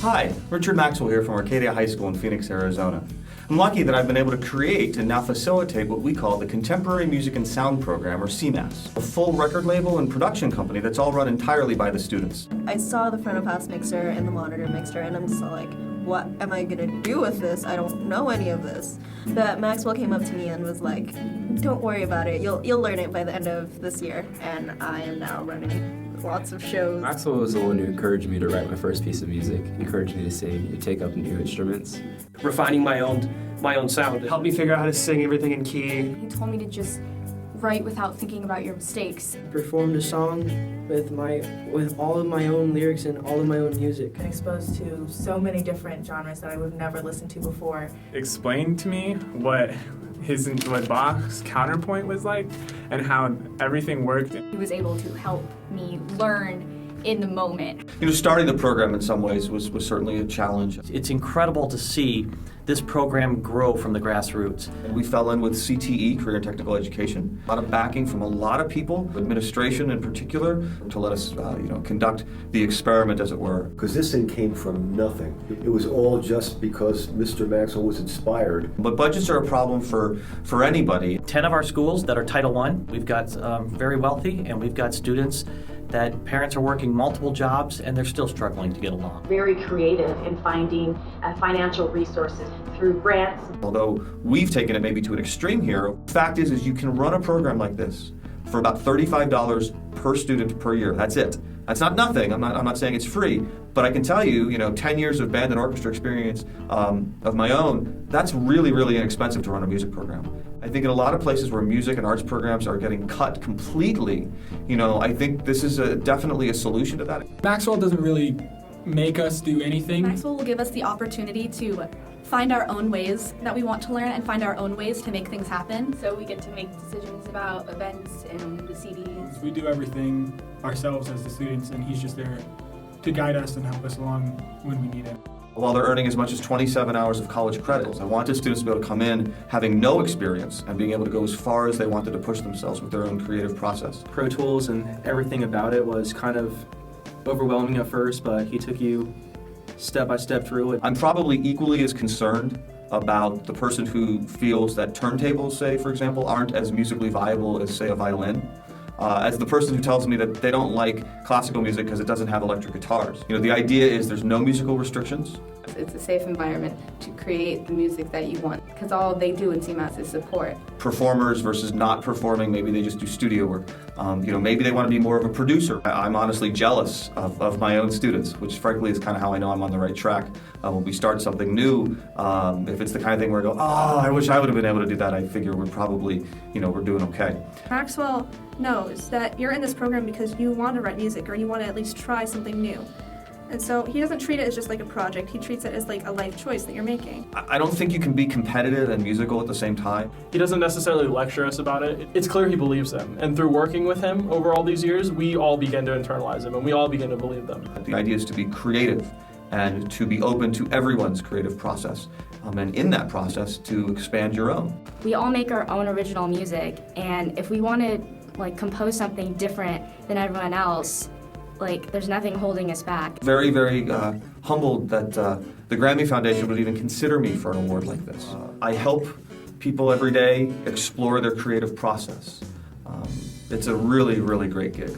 Hi, Richard Maxwell here from Arcadia High School in Phoenix, Arizona. I'm lucky that I've been able to create and now facilitate what we call the Contemporary Music and Sound Program, or CMAS, a full record label and production company that's all run entirely by the students. I saw the front of house mixer and the monitor mixer, and I'm just like, what am I gonna do with this? I don't know any of this. But Maxwell came up to me and was like, don't worry about it, you'll learn it by the end of this year, and I am now running lots of shows. Maxwell was the one who encouraged me to write my first piece of music, encouraged me to sing and take up new instruments. Refining my own sound. It helped me figure out how to sing everything in key. He told me to just write without thinking about your mistakes. Performed a song with all of my own lyrics and all of my own music. I'm exposed to so many different genres that I would have never listened to before. Explained to me what Bach's counterpoint was like and how everything worked. He was able to help me learn in the moment. Starting the program in some ways was certainly a challenge. It's incredible to see this program grow from the grassroots. And we fell in with CTE, Career and Technical Education. A lot of backing from a lot of people, administration in particular, to let us conduct the experiment, as it were. Because this thing came from nothing. It was all just because Mr. Maxwell was inspired. But budgets are a problem for anybody. 10 of our schools that are Title I, we've got very wealthy, and we've got students that parents are working multiple jobs and they're still struggling to get along. Very creative in finding financial resources through grants. Although we've taken it maybe to an extreme here, the fact is you can run a program like this for about $35 per student per year. That's it. That's not nothing. I'm not saying it's free, but I can tell you, 10 years of band and orchestra experience of my own, that's really, really inexpensive to run a music program. I think in a lot of places where music and arts programs are getting cut completely, I think this is definitely a solution to that. Maxwell doesn't really make us do anything. Maxwell will give us the opportunity to find our own ways that we want to learn and find our own ways to make things happen. So we get to make decisions about events and the CDs. We do everything ourselves as the students, and he's just there to guide us and help us along when we need it. While they're earning as much as 27 hours of college credits, I wanted students to be able to come in having no experience and being able to go as far as they wanted to push themselves with their own creative process. Pro Tools and everything about it was kind of overwhelming at first, but he took you step by step through it. I'm probably equally as concerned about the person who feels that turntables, say, for example, aren't as musically viable as, say, a violin, as the person who tells me that they don't like classical music because it doesn't have electric guitars. The idea is there's no musical restrictions. It's a safe environment to create the music that you want, because all they do in CMAS is support. Performers versus not performing, maybe they just do studio work. Maybe they want to be more of a producer. I'm honestly jealous of my own students, which frankly is kind of how I know I'm on the right track. When we start something new, if it's the kind of thing where I go, I wish I would have been able to do that, I figure we're probably, we're doing okay. Maxwell knows that you're in this program because you want to write music or you want to at least try something new. And so he doesn't treat it as just like a project, he treats it as like a life choice that you're making. I don't think you can be competitive and musical at the same time. He doesn't necessarily lecture us about it. It's clear he believes them. And through working with him over all these years, we all begin to internalize them and we all begin to believe them. The idea is to be creative and to be open to everyone's creative process. And in that process, to expand your own. We all make our own original music, and if we want to compose something different than everyone else, there's nothing holding us back. Very, very humbled that the Grammy Foundation would even consider me for an award like this. I help people every day explore their creative process. It's a really, really great gig.